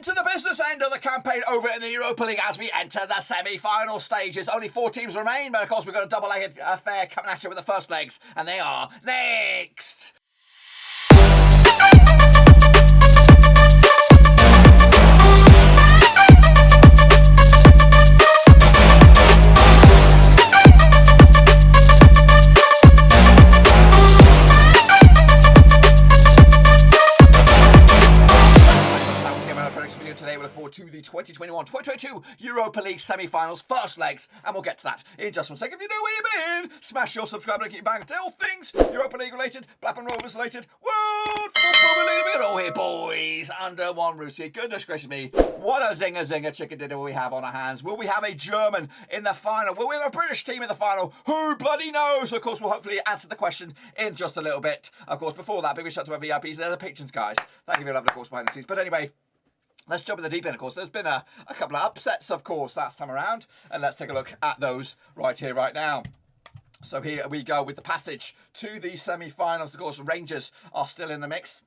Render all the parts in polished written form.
to the business end of the campaign over in the Europa League as we enter the semi-final stages. Only 4 teams remain, but of course we've got a double-legged affair coming at you with the first legs, and they are next. Today we look forward to the 2021-2022 Europa League semi-finals first legs, and we'll get to that in just one second. If you know where you've been, smash your subscribe and keep bang to all things Europa League related, Blackburn Rovers related, World Football related. We got it all here, boys, under one roof. Goodness gracious me, what a zinger chicken dinner we have on our hands. Will we have a German in the final? Will we have a British team in the final? Who bloody knows? Of course, we'll hopefully answer the question in just a little bit. Of course, before that, big shout out to our VIPs. They're the patrons, guys. Thank you for your love, of course, behind the scenes. But anyway, let's jump in the deep end, of course. There's been a couple of upsets, of course, last time around. And let's take a look at those right here, right now. So here we go with the passage to the semi-finals. Of course, Rangers are still in the mix.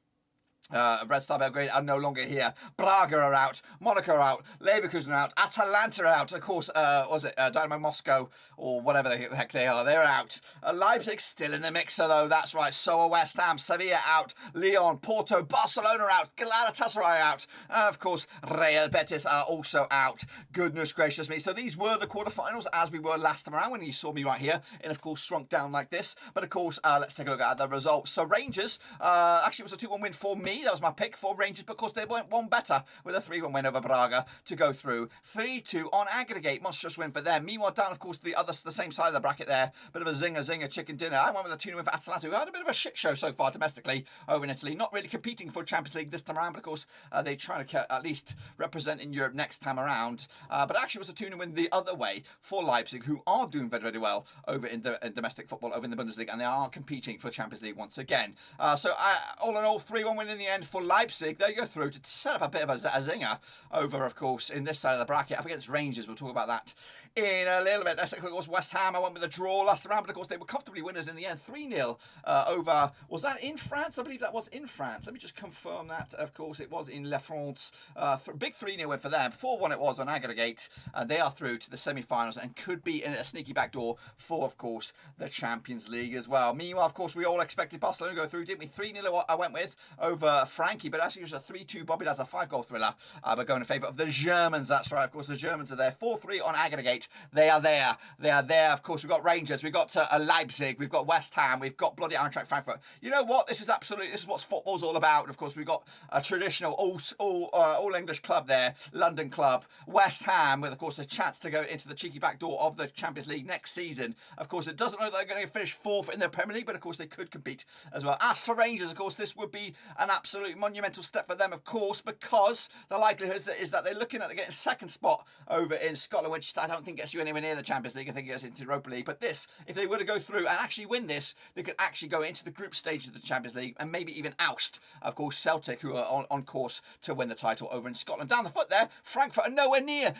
Red Star Belgrade are no longer here. Braga are out. Monaco are out. Leverkusen are out. Atalanta are out. Of course, Dynamo Moscow or whatever the heck they are. They're out. Leipzig still in the mixer though. That's right. So are West Ham. Sevilla out. Lyon, Porto, Barcelona are out. Galatasaray out. And of course, Real Betis are also out. Goodness gracious me. So these were the quarterfinals as we were last time around when you saw me right here. And of course, shrunk down like this. But of course, let's take a look at the results. So Rangers, actually it was a 2-1 win for me. That was my pick for Rangers because they went one better with a 3-1 win over Braga to go through. 3-2 on aggregate. Monstrous win for them. Meanwhile, down, of course, the same side of the bracket there. Bit of a zinger chicken dinner. I went with a 2-0 win for Atalanta, who had a bit of a shit show so far domestically over in Italy. Not really competing for Champions League this time around, but of course, they're trying to at least represent in Europe next time around. But actually, it was a 2-0 win the other way for Leipzig, who are doing very, very well over in domestic football, over in the Bundesliga, and they are competing for Champions League once again. So all in all, 3-1 win in the end for Leipzig. They go through to set up a bit of a zinger over, of course, in this side of the bracket up against Rangers. We'll talk about that in a little bit. Of course, West Ham, I went with a draw last round, but of course they were comfortably winners in the end. 3-0 over, was that in France? I believe that was in France. Let me just confirm that. Of course, it was in La France. Big 3-0 win for them. 4-1 it was on aggregate. They are through to the semi-finals and could be in a sneaky backdoor for, of course, the Champions League as well. Meanwhile, of course, we all expected Barcelona to go through, didn't we? 3-0 I went with over Frankie, but actually it was a 3-2 Bobby Does a 5-goal thriller, but going in favour of the Germans. That's right, of course, the Germans are there. 4-3 on aggregate. They are there. They are there. Of course, we've got Rangers, we've got Leipzig, we've got West Ham, we've got bloody Eintracht Frankfurt. You know what? This is what football's all about. Of course, we've got a traditional all English club there, London club, West Ham, with, of course, a chance to go into the cheeky back door of the Champions League next season. Of course, it doesn't look like they're going to finish 4th in the Premier League, but of course, they could compete as well. As for Rangers, of course, this would be an absolute monumental step for them, of course, because the likelihood is that they're looking at getting second spot over in Scotland, which I don't think gets you anywhere near the Champions League. I think it gets into the Europa League. But this, if they were to go through and actually win this, they could actually go into the group stage of the Champions League and maybe even oust, of course, Celtic, who are on course to win the title over in Scotland. Down the foot there, Frankfurt are nowhere near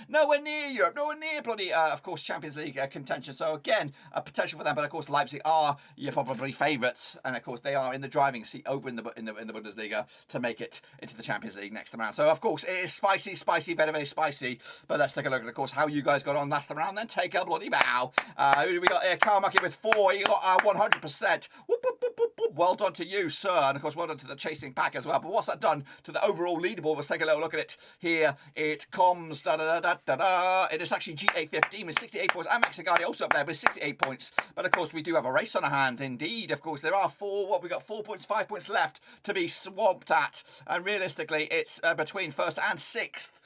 Europe, nowhere near bloody, of course, Champions League contention. So again, a potential for them. But of course, Leipzig are your probably favourites, and of course, they are in the driving seat over in the Bundesliga to make it into the Champions League next time around. So of course, it is spicy, very, very spicy. But let's take a look at, of course, how you guys got on last time around. Then take a bloody bow. We got Karl Mucky with 4. He got 100%. Whoop, whoop, whoop, whoop, whoop. Well done to you, sir. And of course, well done to the chasing pack as well. But what's that done to the overall leaderboard? Let's take a little look at it. Here it comes. It is actually G815 with 68 points. And Max Agardi also up there with 68 points. But of course, we do have a race on our hands. Indeed, of course, there are 4. We got 4 points, 5 points left to be swamped at. And realistically, it's between 1st and 6th.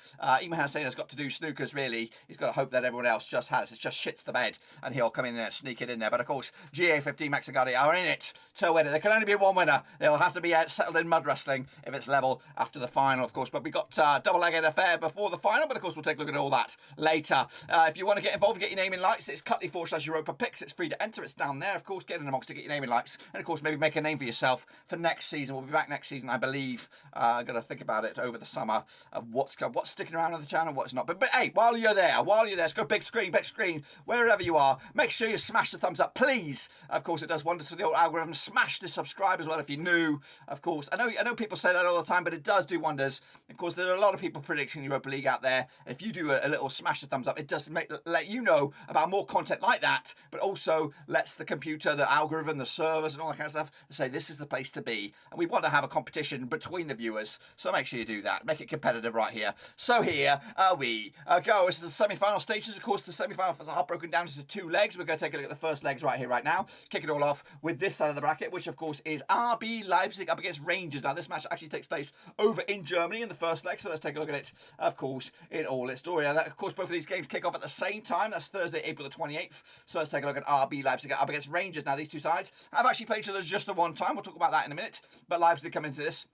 Iman Hussein has got to do snookers, really. He's got to hope that everyone else just shits the bed and he'll come in there and sneak it in there. But of course, GA15 Max Agardi are in it to win it. There can only be one winner. They'll have to be settled in mud wrestling if it's level after the final, of course. But we got double-legged affair before the final, but of course, we'll take a look at all that later. If you want to get involved, get your name in lights. It's Cutley/Europa Picks. It's free to enter. It's down there, of course. Get in amongst to get your name in lights. And of course, maybe make a name for yourself for next season. We'll be back next season. season, I believe. I'm going to think about it over the summer of what's sticking around on the channel, what's not. But hey, while you're there, let's go big screen, wherever you are, make sure you smash the thumbs up, please. Of course, it does wonders for the old algorithm. Smash the subscribe as well if you're new. Of course, I know people say that all the time, but it does do wonders. Of course, there are a lot of people predicting Europa League out there. If you do a little smash the thumbs up, it does let you know about more content like that, but also lets the computer, the algorithm, the servers and all that kind of stuff say this is the place to be. And we want to have a competition between the viewers, so make sure you do that. Make it competitive right here. So here we go. This is the semi-final stages. Of course, the semi-finals are broken down into 2 legs. We're going to take a look at the first legs right here, right now. Kick it all off with this side of the bracket, which of course is RB Leipzig up against Rangers. Now, this match actually takes place over in Germany in the first leg, so let's take a look at it, of course, in all its story. And of course, both of these games kick off at the same time. That's Thursday, April the 28th. So let's take a look at RB Leipzig up against Rangers. Now, these two sides have actually played each other just the one time. We'll talk about that in a minute. But Leipzig come into this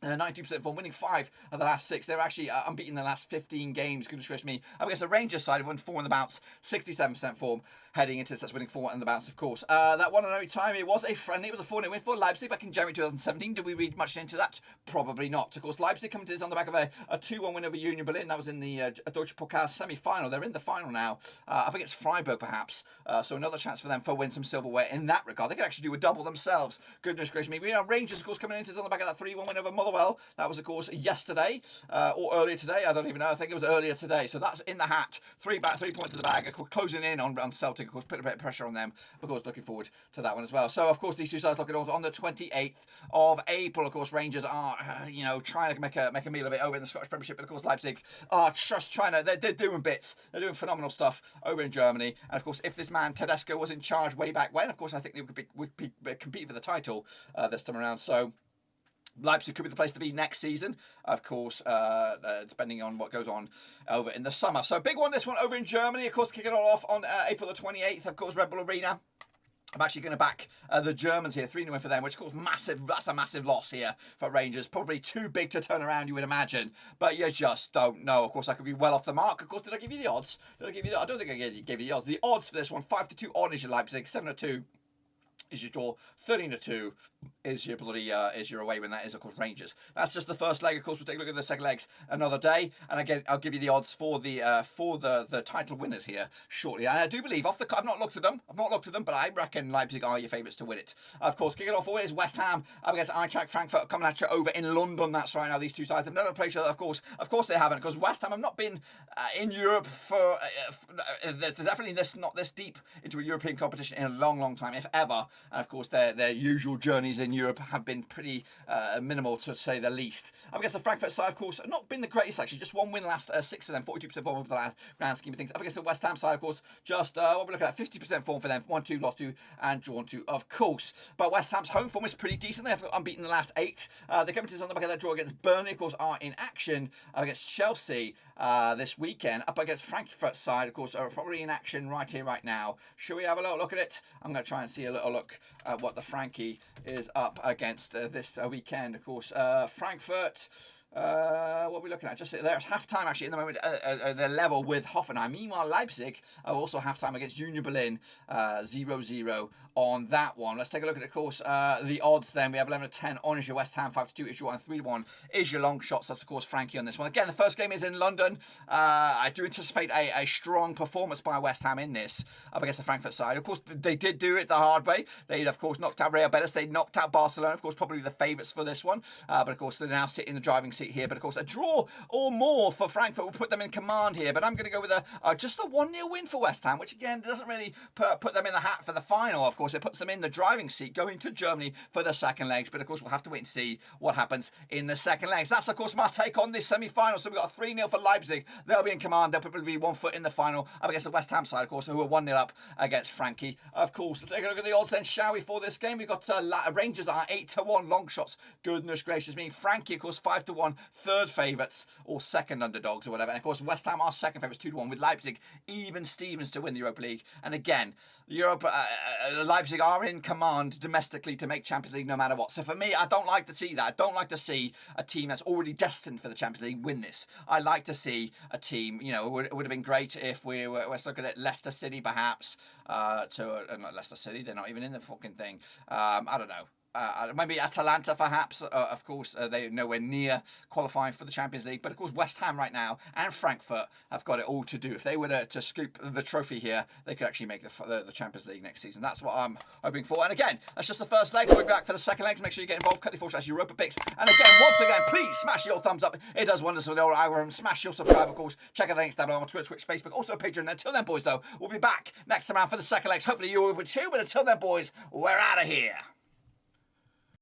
92% form, winning 5 of the last 6. They're actually unbeaten in the last 15 games. Goodness gracious me. Up against the Rangers side, have won 4 in the bounce, 67% form heading into this. That's winning 4 in the bounce, of course. That one and only time it was a friendly. It was a 4-0 win for Leipzig back in January 2017. Did we read much into that? Probably not. Of course, Leipzig coming to this on the back of a 2-1 win over Union Berlin. That was in the Deutsche Pokal semi-final. They're in the final now, up against Freiburg perhaps. So another chance for them for win some silverware in that regard. They could actually do a double themselves. Goodness gracious me. We have Rangers, of course, coming into this on the back of that 3-1 win over Motherwell. That was, of course, yesterday or earlier today. I don't even know. I think it was earlier today. So that's in the hat. 3 points in the bag. Of course, closing in on Celtic. Of course, put a bit of pressure on them. Of course, looking forward to that one as well. So, of course, these two sides looking on the 28th of April. Of course, Rangers are, trying to make a meal of it over in the Scottish Premiership. But, of course, Leipzig are just trying to, they're doing bits. They're doing phenomenal stuff over in Germany. And, of course, if this man, Tedesco, was in charge way back when, of course, I think they would compete for the title this time around. So, Leipzig could be the place to be next season, of course, depending on what goes on over in the summer. So big one, this one over in Germany, of course, kicking it all off on April the 28th, of course, Red Bull Arena. I'm actually going to back the Germans here, 3-0 win for them, which of course that's a massive loss here for Rangers. Probably too big to turn around, you would imagine, but you just don't know. Of course, I could be well off the mark. Of course, did I give you the odds? I don't think I gave you the odds. The odds for this one, 5-2 on is your Leipzig, 7-2 is your draw, 13-2 is your bloody is your away win. That is, of course, Rangers. That's just the first leg. Of course, we'll take a look at the second legs another day. And again, I'll give you the odds for the title winners here shortly. And I do believe I've not looked at them. But I reckon Leipzig are your favourites to win it. Of course, kicking off always West Ham up against Eintracht Frankfurt, coming at you over in London. That's right. Now these two sides have never played each other. Of course they haven't, because West Ham have not been in Europe for. There's definitely not this deep into a European competition in a long time, if ever. And of course, their usual journeys in Europe have been pretty minimal, to say the least. I guess the Frankfurt side, of course, not been the greatest, actually. Just one win last 6 for them, 42% form over the last grand scheme of things. Up against the West Ham side, of course, just what we're looking at, 50% form for them, 1-2, lost 2, and drawn 2, of course. But West Ham's home form is pretty decent. They have unbeaten the last 8. They come into this on the back of that draw against Burnley, of course, are in action against Chelsea this weekend. Up against Frankfurt side, of course, are probably in action right here, right now. Shall we have a little look at it? I'm going to try and see a little look at what the Frankie is up against this weekend. Of course, Frankfurt. What are we looking at? Just there's half-time, actually, in the moment. They're level with Hoffenheim. Meanwhile, Leipzig are also half-time against Union Berlin, 0-0 on that one. Let's take a look at, of course, the odds then. We have 11-10 on is your West Ham, 5-2 is your 1, 3-1 is your long shots. That's, of course, Frankie on this one. Again, the first game is in London. I do anticipate a strong performance by West Ham in this up against the Frankfurt side. Of course, they did do it the hard way. They, of course, knocked out Real Betis. They knocked out Barcelona, of course, probably the favourites for this one. But, of course, they now sit in the driving seat here. But, of course, a draw or more for Frankfurt will put them in command here. But I'm going to go with just a 1-0 win for West Ham, which, again, doesn't really put them in the hat for the final. Of course, it puts them in the driving seat going to Germany for the second legs. But, of course, we'll have to wait and see what happens in the second legs. That's, of course, my take on this semi-final. So we've got a 3-0 for Leipzig. They'll be in command. They'll probably be 1 foot in the final up against the West Ham side, of course, who are 1-0 up against Frankie. Of course, let's take a look at the odds then, shall we, for this game? We've got Rangers are 8-1 long shots. Goodness gracious me. Frankie, of course, 5-1 third favourites or second underdogs or whatever. And, of course, West Ham are second favourites, 2-1 with Leipzig even Stevens to win the Europa League. And, again, Leipzig are in command domestically to make Champions League no matter what. So for me, I don't like to see that. I don't like to see a team that's already destined for the Champions League win this. I like to see a team, it would have been great if let's look at it, Leicester City perhaps, not Leicester City, they're not even in the fucking thing. I don't know. maybe Atalanta, perhaps. Of course, they're nowhere near qualifying for the Champions League. But of course, West Ham right now and Frankfurt have got it all to do. If they were to scoop the trophy here, they could actually make the Champions League next season. That's what I'm hoping for. And again, that's just the first leg. We'll be back for the second leg. So make sure you get involved. Cut the / Europa Picks. And again, once again, please smash your thumbs up. It does wonders for the old algorithm. Smash your subscribe, of course. Check out the links down below on Twitter, Twitch, Facebook, also Patreon. Until then, boys, though, we'll be back next time around for the second legs. Hopefully you will be too. But until then, boys, we're out of here.